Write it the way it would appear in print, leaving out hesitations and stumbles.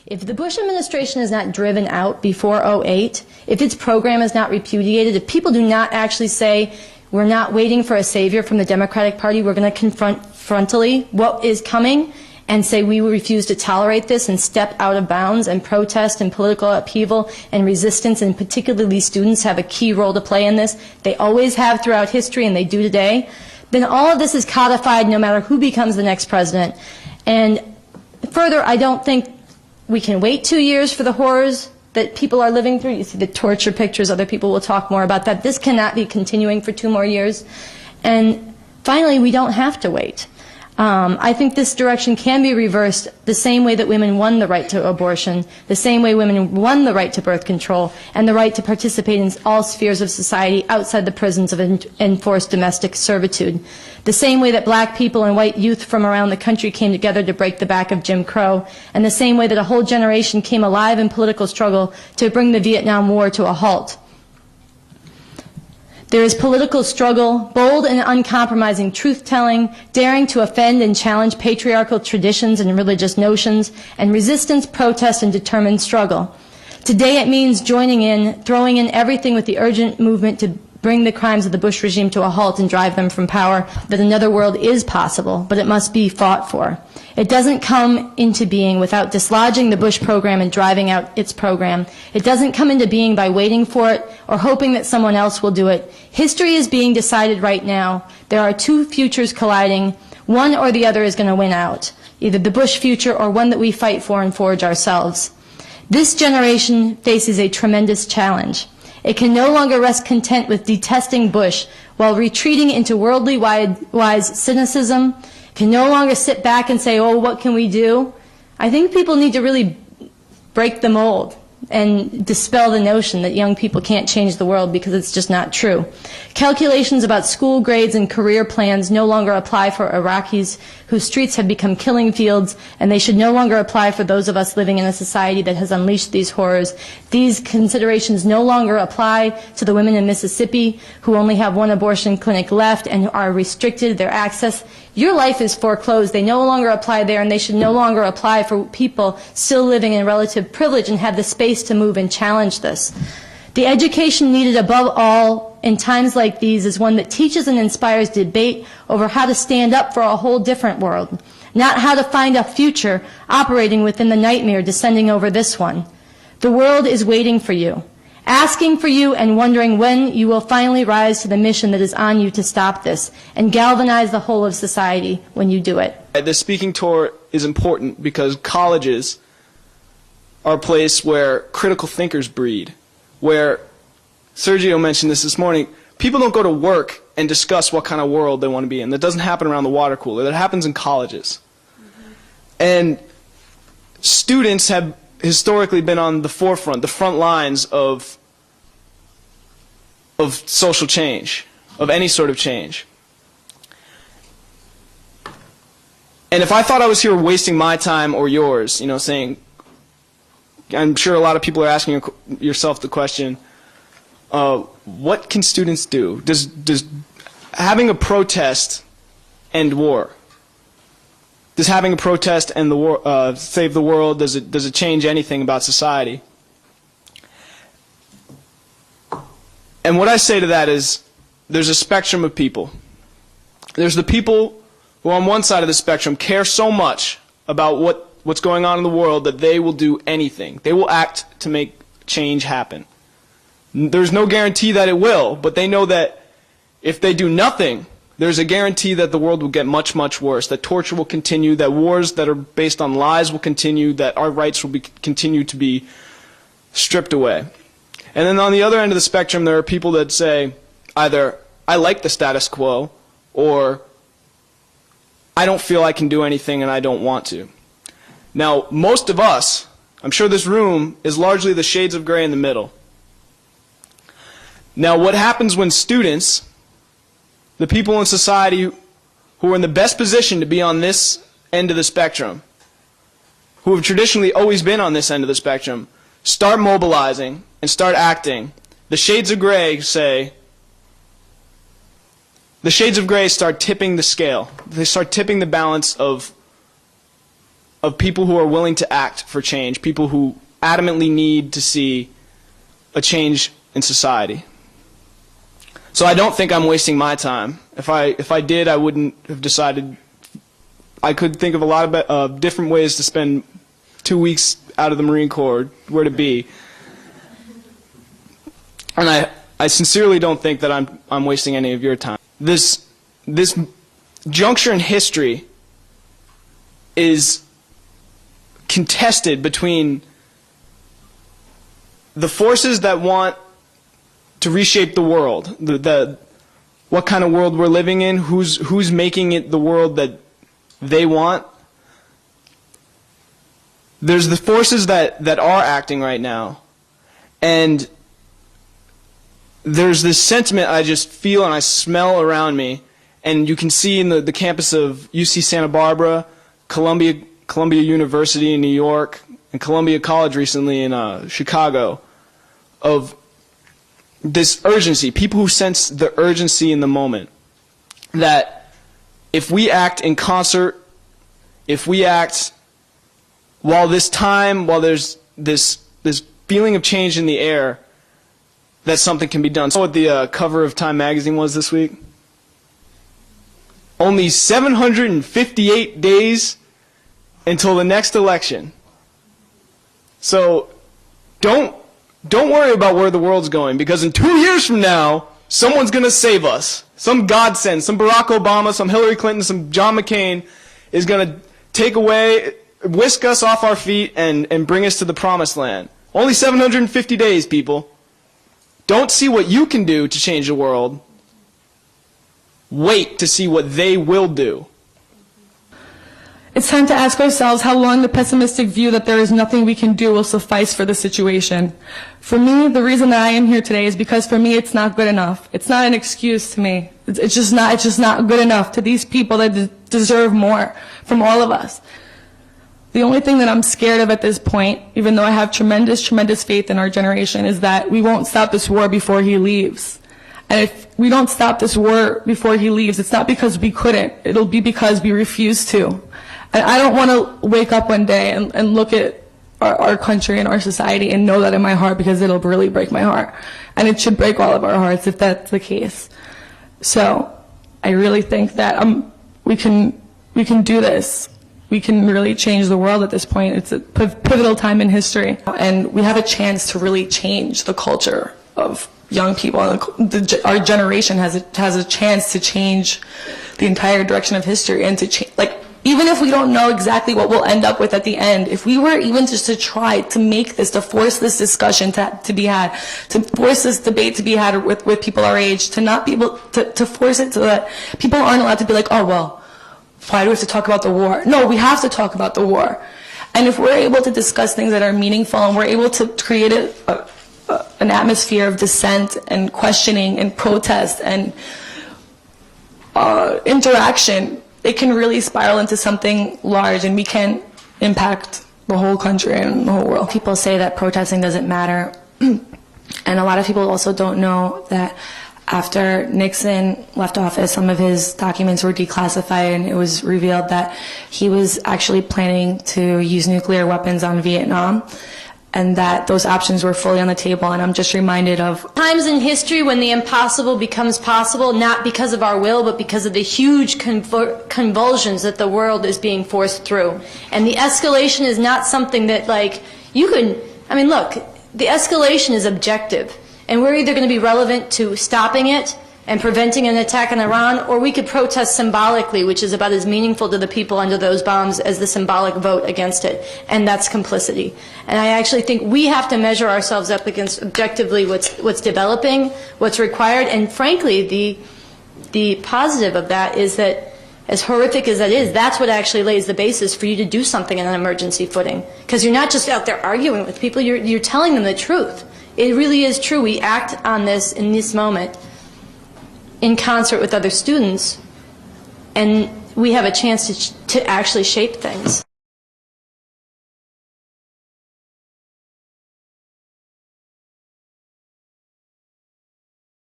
If the Bush administration is not driven out before '08, if its program is not repudiated, if people do not actually say, we're not waiting for a savior from the Democratic Party, we're going to confront frontally what is coming and say we will refuse to tolerate this and step out of bounds and protest and political upheaval and resistance, and particularly students have a key role to play in this. They always have throughout history and they do today. Then all of this is codified no matter who becomes the next president. And further, I don't think we can wait 2 years for the horrors that people are living through. You see the torture pictures. Other people will talk more about that. This cannot be continuing for 2 more years. And finally, we don't have to wait. I think this direction can be reversed the same way that women won the right to abortion, the same way women won the right to birth control, and the right to participate in all spheres of society outside the prisons of enforced domestic servitude, the same way that black people and white youth from around the country came together to break the back of Jim Crow, and the same way that a whole generation came alive in political struggle to bring the Vietnam War to a halt. There is political struggle, bold and uncompromising truth-telling, daring to offend and challenge patriarchal traditions and religious notions, and resistance, protest, and determined struggle. Today it means joining in, throwing in everything with the urgent movement to bring the crimes of the Bush regime to a halt and drive them from power, that another world is possible, but it must be fought for. It doesn't come into being without dislodging the Bush program and driving out its program. It doesn't come into being by waiting for it or hoping that someone else will do it. History is being decided right now. There are 2 futures colliding. One or the other is going to win out, either the Bush future or one that we fight for and forge ourselves. This generation faces a tremendous challenge. It can no longer rest content with detesting Bush while retreating into worldly wise cynicism. Can no longer sit back and say, oh, what can we do? I think people need to really break the mold and dispel the notion that young people can't change the world, because it's just not true. Calculations about school grades and career plans no longer apply for Iraqis whose streets have become killing fields, and they should no longer apply for those of us living in a society that has unleashed these horrors. These considerations no longer apply to the women in Mississippi who only have 1 abortion clinic left and are restricted their access. Your life is foreclosed. They no longer apply there, and they should no longer apply for people still living in relative privilege and have the space to move and challenge this. The education needed above all in times like these is one that teaches and inspires debate over how to stand up for a whole different world, not how to find a future operating within the nightmare descending over this one. The world is waiting for you, asking for you and wondering when you will finally rise to the mission that is on you to stop this and galvanize the whole of society when you do it. This speaking tour is important because colleges are a place where critical thinkers breed, where, Sergio mentioned this morning, people don't go to work and discuss what kind of world they want to be in. That doesn't happen around the water cooler. That happens in colleges. And students have historically been on the forefront, the front lines of social change, of any sort of change. And if I thought I was here wasting my time or yours, saying, I'm sure a lot of people are asking yourself the question, what can students do? Does having a protest end war? Does having a protest end the war, save the world? Does it change anything about society? And what I say to that is, there's a spectrum of people. There's the people who on one side of the spectrum care so much about what's going on in the world that they will do anything. They will act to make change happen. There's no guarantee that it will, but they know that if they do nothing, there's a guarantee that the world will get much, much worse, that torture will continue, that wars that are based on lies will continue, that our rights will continue to be stripped away. And then on the other end of the spectrum, there are people that say either, I like the status quo, or I don't feel I can do anything and I don't want to. Now, most of us, I'm sure this room is largely the shades of gray in the middle. Now, what happens when students, the people in society who are in the best position to be on this end of the spectrum, who have traditionally always been on this end of the spectrum, start mobilizing and start acting, the shades of gray say, the shades of gray start tipping the scale. They start tipping the balance of of people who are willing to act for change, people who adamantly need to see a change in society. So I don't think I'm wasting my time. If I did, I wouldn't have decided. I could think of a lot of different ways to spend 2 weeks out of the Marine Corps, where to be. And I sincerely don't think that I'm wasting any of your time. This juncture in history is contested between the forces that want to reshape the world, what kind of world we're living in, who's making it the world that they want. There's the forces that are acting right now, and there's this sentiment I just feel and I smell around me, and you can see in the campus of UC Santa Barbara, Columbia University in New York, and Columbia College recently in Chicago, of this urgency, people who sense the urgency in the moment, that if we act in concert, if we act while there's this feeling of change in the air, that something can be done. So what the cover of Time magazine was this week? Only 758 days until the next election. So don't worry about where the world's going, because in 2 years from now, someone's going to save us. Some godsend, some Barack Obama, some Hillary Clinton, some John McCain is going to whisk us off our feet and bring us to the promised land. Only 750 days, people. Don't see what you can do to change the world. Wait to see what they will do. It's time to ask ourselves how long the pessimistic view that there is nothing we can do will suffice for the situation. For me, the reason that I am here today is because for me it's not good enough. It's not an excuse to me. It's just not good enough to these people that deserve more from all of us. The only thing that I'm scared of at this point, even though I have tremendous faith in our generation, is that we won't stop this war before he leaves. And if we don't stop this war before he leaves, it's not because we couldn't. It'll be because we refuse to. And I don't want to wake up one day and look at our country and our society and know that in my heart, because it'll really break my heart. And it should break all of our hearts if that's the case. So I really think that we can do this. We can really change the world at this point. It's a pivotal time in history. And we have a chance to really change the culture of young people. Our generation has a chance to change the entire direction of history, and to change, even if we don't know exactly what we'll end up with at the end, if we were even just to try to make this, to force this discussion to be had, to force this debate to be had with people our age, to not be able to force it so that people aren't allowed to be like, oh, well, why do we have to talk about the war? No, we have to talk about the war. And if we're able to discuss things that are meaningful, and we're able to create an atmosphere of dissent and questioning and protest and interaction, it can really spiral into something large, and we can impact the whole country and the whole world. People say that protesting doesn't matter, and a lot of people also don't know that after Nixon left office, some of his documents were declassified, and it was revealed that he was actually planning to use nuclear weapons on Vietnam, and that those options were fully on the table. And I'm just reminded of times in history when the impossible becomes possible, not because of our will, but because of the huge convulsions that the world is being forced through. And the escalation is not something that, look, the escalation is objective. And we're either going to be relevant to stopping it and preventing an attack on Iran, or we could protest symbolically, which is about as meaningful to the people under those bombs as the symbolic vote against it. And that's complicity. And I actually think we have to measure ourselves up against objectively what's developing, what's required. And frankly, the positive of that is that, as horrific as that is, that's what actually lays the basis for you to do something on an emergency footing. Because you're not just out there arguing with people, you're telling them the truth. It really is true. We act on this in this moment in concert with other students, and we have a chance to actually shape things.